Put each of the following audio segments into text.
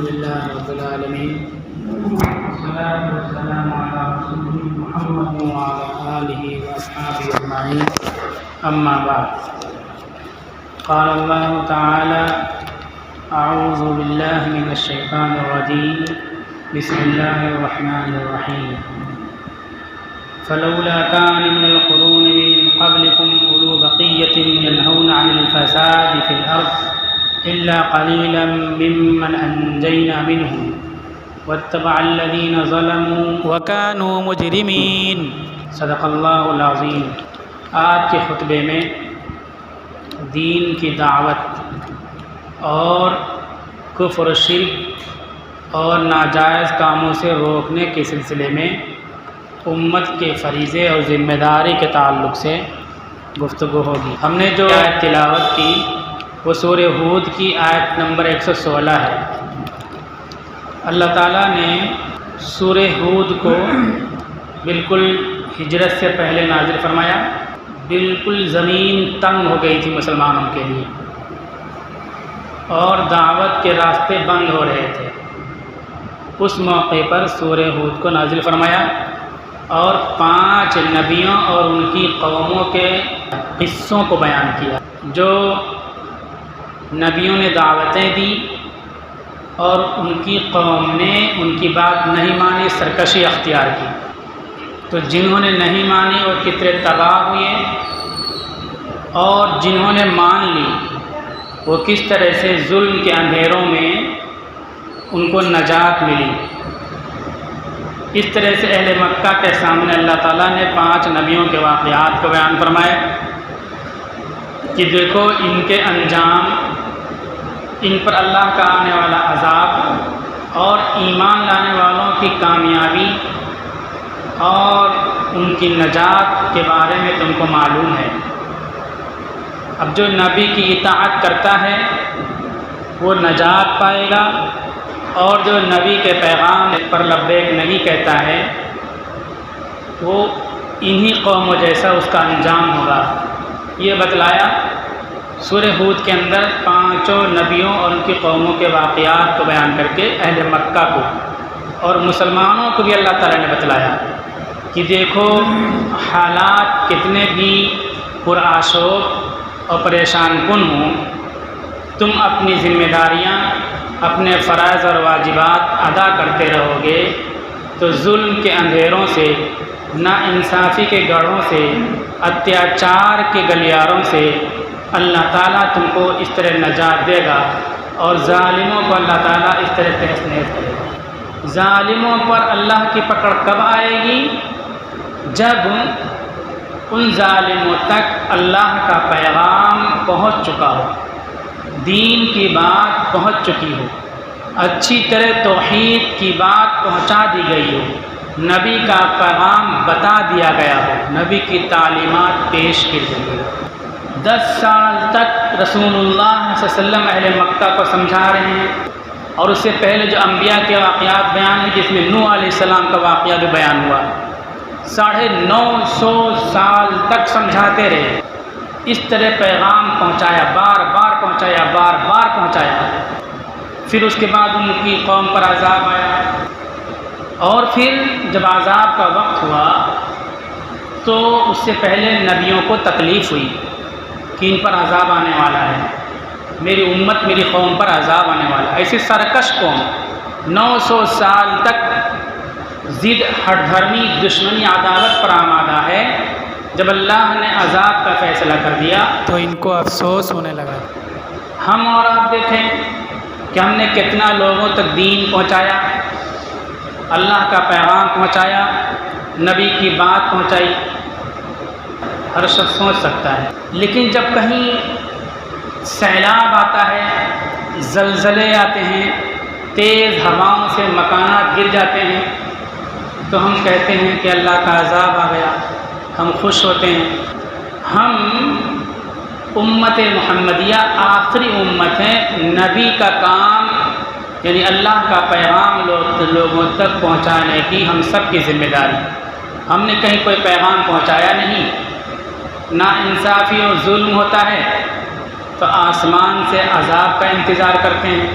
لله رب العالمين والصلاة والسلام على رسوله محمد وعلى آله وأصحابه أجمعين أما بعد قال الله تعالى أعوذ بالله من الشيطان الرجيم بسم الله الرحمن الرحيم فلولا كان من القرون من قبلكم أولو بقية ينهون عن الفساد في الأرض إلا قليلا ممن أنجينا منهم واتبع الذين ظلموا وكانوا مجرمين صدق اللہ العظیم۔ آج کے خطبے میں دین کی دعوت اور کفر و شرک اور ناجائز کاموں سے روکنے کے سلسلے میں امت کے فریضے اور ذمہ داری کے تعلق سے گفتگو ہوگی۔ ہم نے جو آیت تلاوت کی وہ سورہ ہود کی آیت نمبر 116 ہے۔ اللہ تعالیٰ نے سورہ ہود کو بالکل ہجرت سے پہلے نازل فرمایا، بالکل زمین تنگ ہو گئی تھی مسلمانوں کے لیے اور دعوت کے راستے بند ہو رہے تھے۔ اس موقع پر سورہ ہود کو نازل فرمایا اور 5 نبیوں اور ان کی قوموں کے قصوں کو بیان کیا۔ جو نبیوں نے دعوتیں دی اور ان کی قوم نے ان کی بات نہیں مانی، سرکشی اختیار کی، تو جنہوں نے نہیں مانی وہ کتنے تباہ ہوئے اور جنہوں نے مان لی وہ کس طرح سے ظلم کے اندھیروں میں ان کو نجات ملی۔ اس طرح سے اہل مکہ کے سامنے اللہ تعالیٰ نے 5 نبیوں کے واقعات کو بیان فرمائے کہ دیکھو ان کے انجام، ان پر اللہ کا آنے والا عذاب اور ایمان لانے والوں کی کامیابی اور ان کی نجات کے بارے میں تم کو معلوم ہے۔ اب جو نبی کی اطاعت کرتا ہے وہ نجات پائے گا اور جو نبی کے پیغام پر لبیک نہیں کہتا ہے وہ انہی قوموں جیسا اس کا انجام ہوگا۔ یہ بتلایا سورہ ہود کے اندر 5 نبیوں اور ان کی قوموں کے واقعات کو بیان کر کے اہل مکہ کو اور مسلمانوں کو بھی اللہ تعالیٰ نے بتلایا کہ دیکھو حالات کتنے بھی پرآشوب اور پریشان کن ہوں، تم اپنی ذمہ داریاں، اپنے فرائض اور واجبات ادا کرتے رہو گے تو ظلم کے اندھیروں سے، ناانصافی کے گڑھوں سے، اتیاچار کے گلیاروں سے اللہ تعالیٰ تم کو اس طرح نجات دے گا اور ظالموں کو اللہ تعالیٰ اس طرح تحس نحس کرے گا۔ ظالموں پر اللہ کی پکڑ کب آئے گی؟ جب ان ظالموں تک اللہ کا پیغام پہنچ چکا ہو، دین کی بات پہنچ چکی ہو، اچھی طرح توحید کی بات پہنچا دی گئی ہو، نبی کا پیغام بتا دیا گیا ہو، نبی کی تعلیمات پیش کی گئی ہو۔ 10 سال تک رسول اللہ صلی اللہ علیہ وسلم اہل مکہ کو سمجھا رہے ہیں اور اس سے پہلے جو انبیاء کے واقعات بیان ہیں جس میں نوح علیہ السلام کا واقعہ بھی بیان ہوا، 950 سال تک سمجھاتے رہے، اس طرح پیغام پہنچایا، بار بار پہنچایا، بار بار پہنچایا۔ پھر اس کے بعد ان کی قوم پر عذاب آیا اور پھر جب عذاب کا وقت ہوا تو اس سے پہلے نبیوں کو تکلیف ہوئی کہ ان پر عذاب آنے والا ہے، میری امت، میری قوم پر عذاب آنے والا ہے۔ ایسی سرکش قوم 900 سال تک ضد، ہٹ دھرمی، دشمنی، عداوت پر آمادہ ہے، جب اللہ نے عذاب کا فیصلہ کر دیا تو ان کو افسوس ہونے لگا۔ ہم اور آپ دیکھیں کہ ہم نے کتنا لوگوں تک دین پہنچایا، اللہ کا پیغام پہنچایا، نبی کی بات پہنچائی، ہر شخص سوچ سکتا ہے۔ لیکن جب کہیں سیلاب آتا ہے، زلزلے آتے ہیں، تیز ہواؤں سے مکانات گر جاتے ہیں تو ہم کہتے ہیں کہ اللہ کا عذاب آ گیا، ہم خوش ہوتے ہیں۔ ہم امت محمدیہ آخری امت ہیں، نبی کا کام یعنی اللہ کا پیغام لوگوں تک پہنچانے کی ہم سب کی ذمہ داری۔ ہم نے کہیں کوئی پیغام پہنچایا نہیں، ناانصافی اور ظلم ہوتا ہے تو آسمان سے عذاب کا انتظار کرتے ہیں،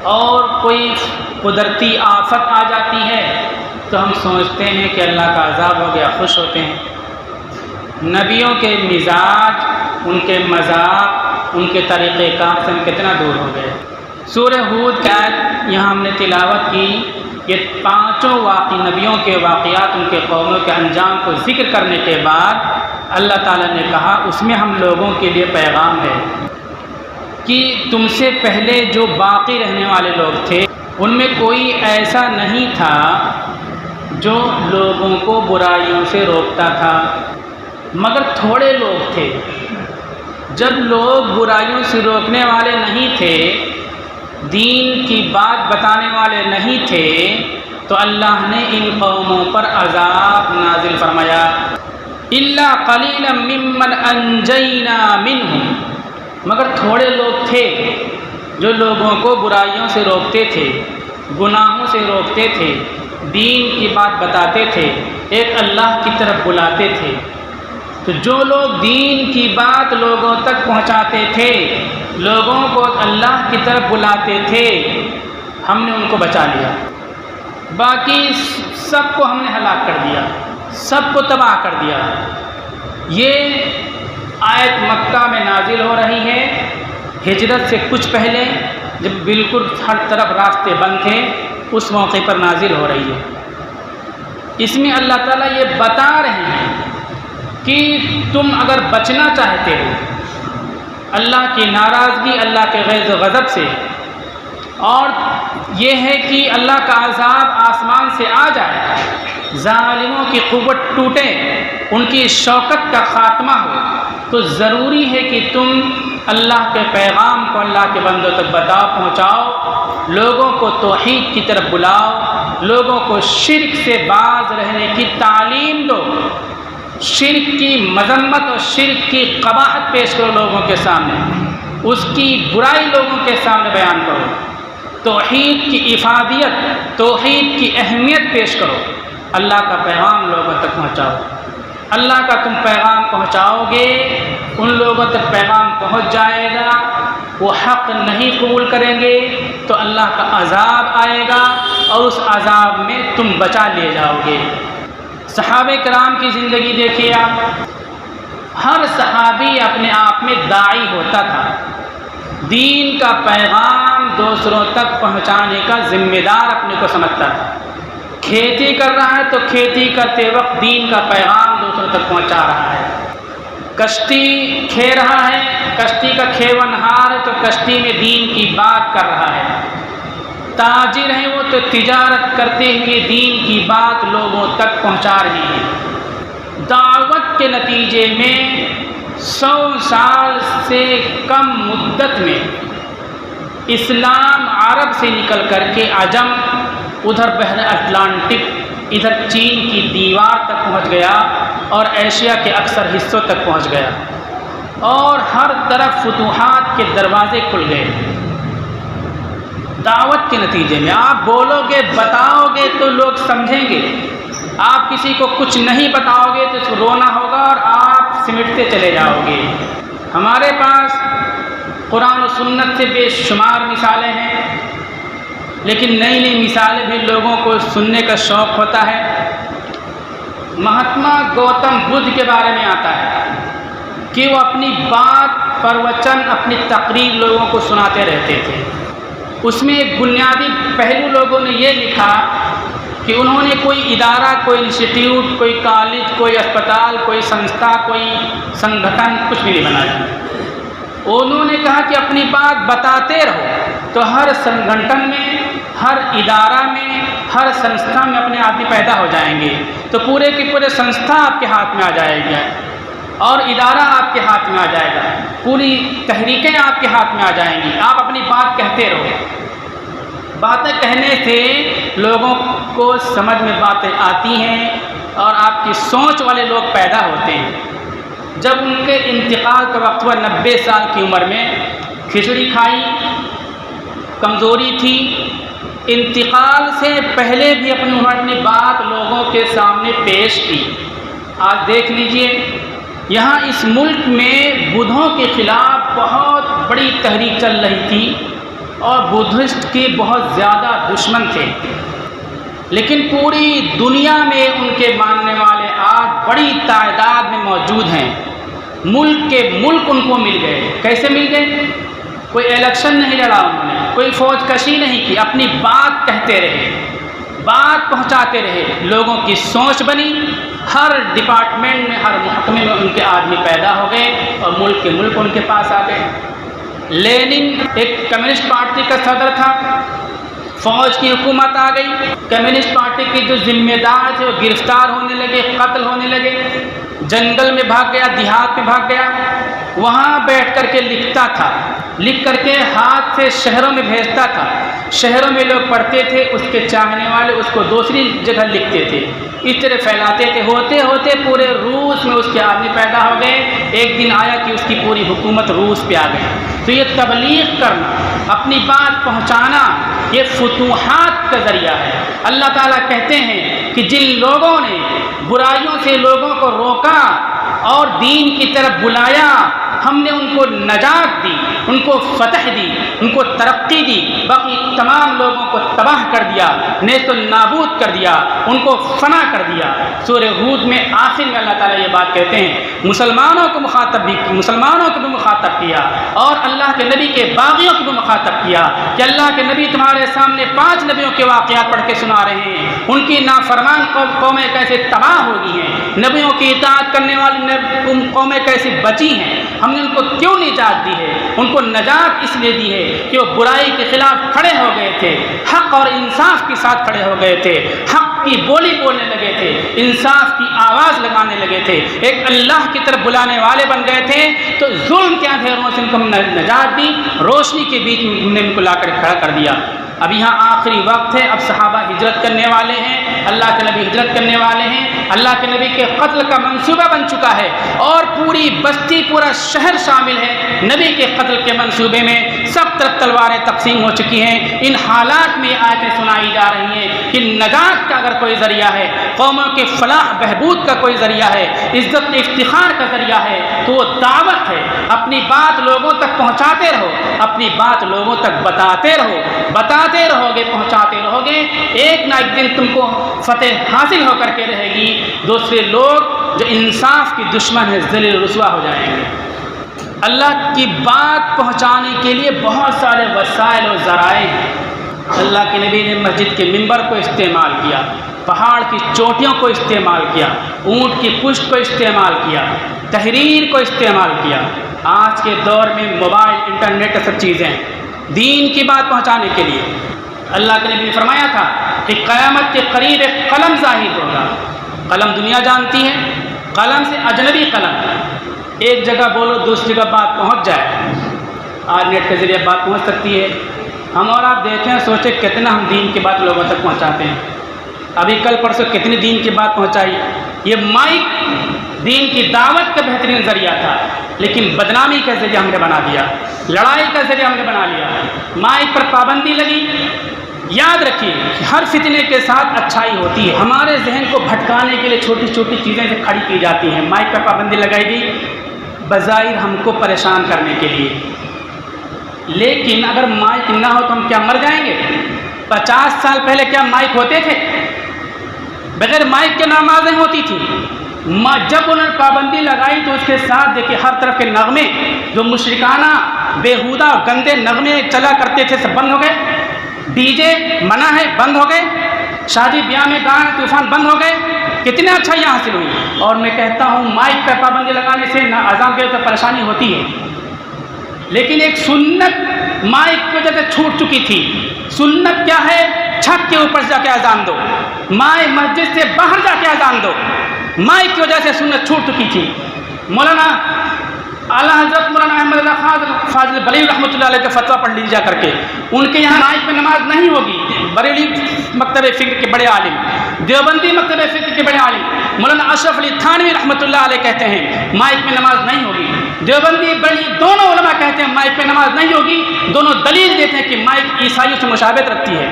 اور کوئی قدرتی آفت آ جاتی ہے تو ہم سوچتے ہیں کہ اللہ کا عذاب ہو گیا، خوش ہوتے ہیں۔ نبیوں کے مزاج، ان کے مذاق، ان کے طریقۂ کار سے ہم کتنا دور ہو گئے۔ سورہ ہود کی آیت یہاں ہم نے تلاوت کی، یہ پانچوں نبیوں کے واقعات، ان کے قوموں کے انجام کو ذکر کرنے کے بعد اللہ تعالیٰ نے کہا اس میں ہم لوگوں کے لیے پیغام ہے کہ تم سے پہلے جو باقی رہنے والے لوگ تھے ان میں کوئی ایسا نہیں تھا جو لوگوں کو برائیوں سے روکتا تھا، مگر تھوڑے لوگ تھے۔ جب لوگ برائیوں سے روکنے والے نہیں تھے، دین کی بات بتانے والے نہیں تھے، تو اللہ نے ان قوموں پر عذاب نازل فرمایا۔ الا قلیلا ممن انجینا منہم، مگر تھوڑے لوگ تھے جو لوگوں کو برائیوں سے روکتے تھے، گناہوں سے روکتے تھے، دین کی بات بتاتے تھے، ایک اللہ کی طرف بلاتے تھے۔ تو جو لوگ دین کی بات لوگوں تک پہنچاتے تھے، لوگوں کو اللہ کی طرف بلاتے تھے، ہم نے ان کو بچا لیا۔ باقی سب کو ہم نے ہلاک کر دیا، سب کو تباہ کر دیا۔ یہ آیت مکہ میں نازل ہو رہی ہے ہجرت سے کچھ پہلے، جب بالکل ہر طرف راستے بند تھے، اس موقع پر نازل ہو رہی ہے۔ اس میں اللہ تعالیٰ یہ بتا رہے ہیں کہ تم اگر بچنا چاہتے ہو اللہ کی ناراضگی، اللہ کے غیظ و غضب سے، اور یہ ہے کہ اللہ کا عذاب آسمان سے آ جائے، ظالموں کی قوت ٹوٹے، ان کی شوکت کا خاتمہ ہو، تو ضروری ہے کہ تم اللہ کے پیغام کو اللہ کے بندوں تک بتاؤ، پہنچاؤ، لوگوں کو توحید کی طرف بلاؤ، لوگوں کو شرک سے باز رہنے کی تعلیم دو، شرک کی مذمت اور شرک کی قباحت پیش کرو لوگوں کے سامنے، اس کی برائی لوگوں کے سامنے بیان کرو، توحید کی افادیت، توحید کی اہمیت پیش کرو، اللہ کا پیغام لوگوں تک پہنچاؤ۔ اللہ کا تم پیغام پہنچاؤ گے، ان لوگوں تک پیغام پہنچ جائے گا، وہ حق نہیں قبول کریں گے تو اللہ کا عذاب آئے گا، اور اس عذاب میں تم بچا لیے جاؤ گے۔ صحابہ کرام کی زندگی دیکھیے آپ، ہر صحابی اپنے آپ میں داعی ہوتا تھا، دین کا پیغام دوسروں تک پہنچانے کا ذمہ دار اپنے کو سمجھتا تھا۔ کھیتی کر رہا ہے تو کھیتی کرتے وقت دین کا پیغام دوسروں تک پہنچا رہا ہے، کشتی کھے رہا ہے، کشتی کا کھیونہار ہے تو کشتی میں دین کی بات کر رہا ہے، تاجر ہیں وہ تو تجارت کرتے ہوئے دین کی بات لوگوں تک پہنچا رہے ہیں۔ دعوت کے نتیجے میں 100 سال سے کم مدت میں اسلام عرب سے نکل کر کے عجم، ادھر بحر اٹلانٹک، ادھر چین کی دیوار تک پہنچ گیا، اور ایشیا کے اکثر حصوں تک پہنچ گیا، اور ہر طرف فتوحات کے دروازے کھل گئے۔ دعوت کے نتیجے میں آپ بولو گے، بتاؤ گے تو لوگ سمجھیں گے، آپ کسی کو کچھ نہیں بتاؤ گے تو اس کو رونا ہوگا اور آپ سمٹتے چلے جاؤ گے۔ ہمارے پاس قرآن و سنت سے بے شمار مثالیں ہیں، لیکن نئی نئی مثالیں بھی لوگوں کو سننے کا شوق ہوتا ہے۔ مہاتما گوتم بدھ کے بارے میں آتا ہے کہ وہ اپنی بات، پروچن، اپنی تقریر لوگوں کو سناتے رہتے تھے۔ اس میں ایک بنیادی پہلو لوگوں نے یہ لکھا کہ انہوں نے کوئی ادارہ، کوئی انسٹیٹیوٹ، کوئی کالج، کوئی اسپتال، کوئی سنستھا، کوئی سنگھٹن کچھ بھی نہیں بنایا۔ انہوں نے کہا کہ اپنی بات بتاتے رہو، تو ہر سنگھٹن میں، ہر ادارہ میں، ہر سنستھا میں اپنے آدمی پیدا ہو جائیں گے، تو پورے کی پورے سنستھا آپ کے ہاتھ میں آ جائے گی، اور ادارہ آپ کے ہاتھ میں آ جائے گا، پوری تحریکیں آپ کے ہاتھ میں آ جائیں گی، آپ اپنی بات کہتے رہو۔ باتیں کہنے سے لوگوں کو سمجھ میں باتیں آتی ہیں، اور آپ کی سوچ والے لوگ پیدا ہوتے ہیں۔ جب ان کے انتقال کا وقت ہوا 90 سال کی عمر میں، کھچڑی کھائی، کمزوری تھی، انتقال سے پہلے بھی اپنی بات لوگوں کے سامنے پیش کی۔ آج دیکھ لیجئے، یہاں اس ملک میں بدھوں کے خلاف بہت بڑی تحریک چل رہی تھی، اور بدھسٹ کے بہت زیادہ دشمن تھے، لیکن پوری دنیا میں ان کے ماننے والے آج بڑی تعداد میں موجود ہیں۔ ملک کے ملک ان کو مل گئے۔ کیسے مل گئے؟ کوئی الیکشن نہیں لڑا انہوں نے، کوئی فوج کشی نہیں کی، اپنی بات کہتے رہے، بات پہنچاتے رہے، لوگوں کی سوچ بنی، ہر ڈپارٹمنٹ میں ہر محکمے میں ان کے آدمی پیدا ہو گئے اور ملک کے ملک ان کے پاس آ گئے۔ لینن ایک کمیونسٹ پارٹی کا صدر تھا، فوج کی حکومت آ گئی، کمیونسٹ پارٹی کے جو ذمہ دار تھے وہ گرفتار ہونے لگے، قتل ہونے لگے، جنگل میں بھاگ گیا، دیہات میں بھاگ گیا، وہاں بیٹھ کر کے لکھتا تھا، لکھ کر کے ہاتھ سے شہروں میں بھیجتا تھا، شہروں میں لوگ پڑھتے تھے، اس کے چاہنے والے اس کو دوسری جگہ لکھتے تھے، اس طرح پھیلاتے تھے، ہوتے ہوتے پورے روس میں اس کے آدمی پیدا ہو گئے۔ ایک دن آیا کہ اس کی پوری حکومت روس پہ آ گئی۔ تو یہ تبلیغ کرنا، اپنی بات پہنچانا، یہ فتوحات کا ذریعہ ہے۔ اللہ تعالیٰ کہتے ہیں کہ جن لوگوں نے برائیوں سے لوگوں کو روکا اور دین کی طرف بلایا، ہم نے ان کو نجات دی، ان کو فتح دی، ان کو ترقی دی، باقی تمام لوگوں کو تباہ کر دیا، نیست و نابود کر دیا، ان کو فنا کر دیا۔ سورہ ہود میں آخر میں اللہ تعالیٰ یہ بات کہتے ہیں، مسلمانوں کو مخاطب بھی، مسلمانوں کو بھی مخاطب کیا اور اللہ کے نبی کے باغیوں کو بھی مخاطب کیا کہ اللہ کے نبی تمہارے سامنے 5 نبیوں کے واقعات پڑھ کے سنا رہے ہیں، ان کی نافرمان قومیں کیسے تباہ ہو گئی ہیں، نبیوں کی اطاعت کرنے والی قومیں کیسے بچی ہیں، ہم نے ان کو کیوں نجات دی ہے؟ ان کو نجات اس لیے دی ہے کہ وہ برائی کے خلاف کھڑے ہو گئے تھے، حق اور انصاف کے ساتھ کھڑے ہو گئے تھے، حق کی بولی بولنے لگے تھے، انصاف کی آواز لگانے لگے تھے، ایک اللہ کی طرف بلانے والے بن گئے تھے۔ تو ظلم کے اندھیروں سے ان کو ہم نے نجات دی، روشنی کے بیچ میں ہم نے ان کو لا کر کھڑا کر دیا۔ اب یہاں آخری وقت ہے، اب صحابہ ہجرت کرنے والے ہیں، اللہ کے نبی ہجرت کرنے والے ہیں، اللہ کے نبی کے قتل کا منصوبہ بن چکا ہے اور پوری بستی، پورا شہر شامل ہے نبی کے قتل کے منصوبے میں، سب طرف تلواریں تقسیم ہو چکی ہیں۔ ان حالات میں آیتیں سنائی جا رہی ہیں کہ نجات کا اگر کوئی ذریعہ ہے، قوموں کے فلاح بہبود کا کوئی ذریعہ ہے، عزت افتخار کا ذریعہ ہے، تو وہ دعوت ہے۔ اپنی بات لوگوں تک پہنچاتے رہو، اپنی بات لوگوں تک بتاتے رہو، بتاتے رہو گے، پہنچاتے رہو گے، ایک نہ ایک دن تم کو فتح حاصل ہو کر کے رہے گی۔ دوسرے لوگ جو انصاف کی دشمن ہے ذلیل رسوا ہو جائیں گے۔ اللہ کی بات پہنچانے کے لیے بہت سارے وسائل و ذرائع ہیں۔ اللہ کے نبی نے مسجد کے ممبر کو استعمال کیا، پہاڑ کی چوٹیوں کو استعمال کیا، اونٹ کی پشت کو استعمال کیا، تحریر کو استعمال کیا۔ آج کے دور میں موبائل، انٹرنیٹ، سب چیزیں دین کی بات پہنچانے کے لیے۔ اللہ کے نبی نے فرمایا تھا کہ قیامت کے قریب ایک قلم ظاہر ہوگا۔ قلم دنیا جانتی ہے، قلم سے اجنبی قلم، ایک جگہ بولو دوسری جگہ بات پہنچ جائے۔ آج نیٹ کے ذریعے بات پہنچ سکتی ہے۔ ہم اور آپ دیکھیں، سوچیں کتنا ہم دین کی بات لوگوں تک پہنچاتے ہیں۔ ابھی کل پرسوں کتنی دین کی بات پہنچائی۔ یہ مائک دین کی دعوت کا بہترین ذریعہ تھا، لیکن بدنامی کا ذریعہ ہم نے بنا دیا، لڑائی کا ذریعہ ہم نے بنا لیا۔ مائک پر پابندی لگی۔ یاد رکھیے کہ ہر فتنے کے ساتھ اچھائی ہوتی ہے۔ ہمارے ذہن کو بھٹکانے کے لیے چھوٹی چھوٹی چیزیں سے کھڑی کی جاتی ہیں۔ مائک پر پابندی لگائی گئی بظاہر ہم کو پریشان کرنے کے لیے، لیکن اگر مائک نہ ہو تو ہم کیا مر جائیں گے؟ 50 سال پہلے کیا مائک ہوتے تھے؟ بغیر مائک کے نمازیں ہوتی تھیں۔ جب انہوں نے پابندی لگائی تو اس کے ساتھ دیکھیں ہر طرف کے نغمے، جو مشرکانہ بیہودہ گندے نغمے چلا کرتے تھے، سب بند ہو گئے۔ ڈی جے منع ہے، بند ہو گئے۔ شادی بیاہ میں گانے طوفان بند ہو گئے۔ کتنے اچھائیاں حاصل ہوئی۔ اور میں کہتا ہوں مائک پر پابندی لگانے سے نہ اذان کے تو پریشانی ہوتی ہے، لیکن ایک سنت مائک کی وجہ سے چھوٹ چکی تھی۔ سنت کیا ہے؟ چھت کے اوپر جا کے اذان دو، مسجد سے باہر جا کے اذان دو۔ مائک کی وجہ سے سنت چھوٹ چکی تھی۔ مولانا اعلیٰ حضرت مولانا احمد اللہ فاضل بریلوی رحمۃ اللہ علیہ کا فتویٰ پڑھ لیجیے کر کے، ان کے یہاں مائک پہ نماز نہیں ہوگی۔ بریلی مکتب فکر کے بڑے عالم، دیوبندی مکتب فکر کے بڑے عالم مولانا اشرف علی تھانوی رحمۃ اللہ علیہ کہتے ہیں مائک پہ نماز نہیں ہوگی۔ دیوبندی بڑی دونوں علماء کہتے ہیں مائک پہ نماز نہیں ہوگی، دونوں دلیل دیتے ہیں کہ مائک عیسائیوں سے مشابہت رکھتی ہے۔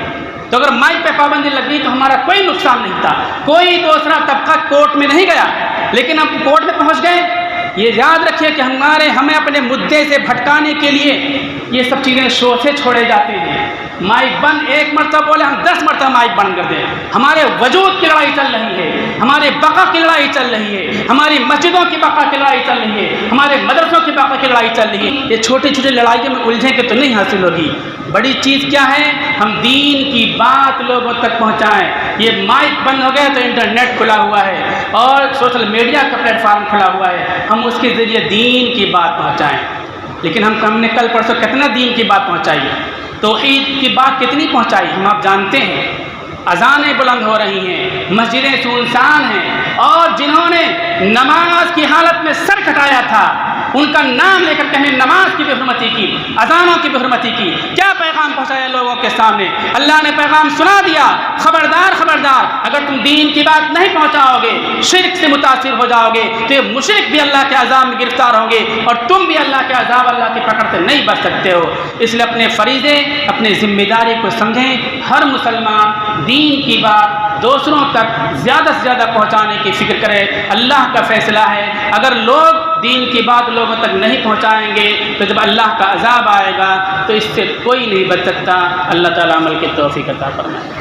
تو اگر مائک پہ پابندی لگ گئی تو ہمارا کوئی نقصان نہیں تھا، کوئی دوسرا طبقہ کورٹ میں نہیں گیا، لیکن ہم کورٹ میں پہنچ گئے، یہ یاد رکھیے کہ ہمیں اپنے مدعے سے بھٹکانے کے لیے یہ سب چیزیں شور سے چھوڑے جاتے ہیں۔ مائک بند ایک مرتبہ بولے ہم 10 مرتبہ مائک بند کر دیں۔ ہمارے وجود کی لڑائی چل رہی ہے، ہمارے بقا کی لڑائی چل رہی ہے، ہماری مسجدوں کی بقا کی لڑائی چل رہی ہے، ہمارے مدرسوں کی بقا کی لڑائی چل رہی ہے۔ یہ چھوٹی چھوٹی لڑائیوں میں الجھیں کہ تو نہیں حاصل ہوگی۔ بڑی چیز کیا ہے؟ ہم دین کی بات لوگوں تک پہنچائیں۔ یہ مائک بند ہو گیا تو انٹرنیٹ کھلا ہوا ہے اور سوشل میڈیا کا پلیٹ فارم کھلا ہوا ہے، ہم اس کے ذریعے دین کی بات پہنچائیں۔ لیکن ہم نے کل پرسوں کتنا دین کی بات پہنچائی ہے، توحید کی بات کتنی پہنچائی ہم آپ جانتے ہیں۔ اذانیں بلند ہو رہی ہیں، مسجدیں سنسان ہیں، اور جنہوں نے نماز کی حالت میں سر کٹایا تھا ان کا نام لے کر کے ہمیں نماز کی بے حرمتی کی، اذانوں کی بے حرمتی کی، کیا پیغام پہنچایا لوگوں کے سامنے؟ اللہ نے پیغام سنا دیا، خبردار خبردار، اگر تم دین کی بات نہیں پہنچاؤ گے، شرک سے متاثر ہو جاؤ گے تو یہ مشرک بھی اللہ کے عذاب میں گرفتار ہوں گے اور تم بھی اللہ کے عذاب، اللہ کی پکڑ سے نہیں بچ سکتے ہو۔ اس لیے اپنے فریضے، اپنے ذمہ داری کو سمجھیں۔ ہر مسلمان دین کی بات دوسروں تک زیادہ سے زیادہ پہنچانے کی فکر کرے۔ اللہ کا فیصلہ ہے، اگر لوگ دین کی بات لوگوں تک نہیں پہنچائیں گے تو جب اللہ کا عذاب آئے گا تو اس سے کوئی نہیں بچ سکتا۔ اللہ تعالیٰ عمل کی توفیق عطا فرمائے۔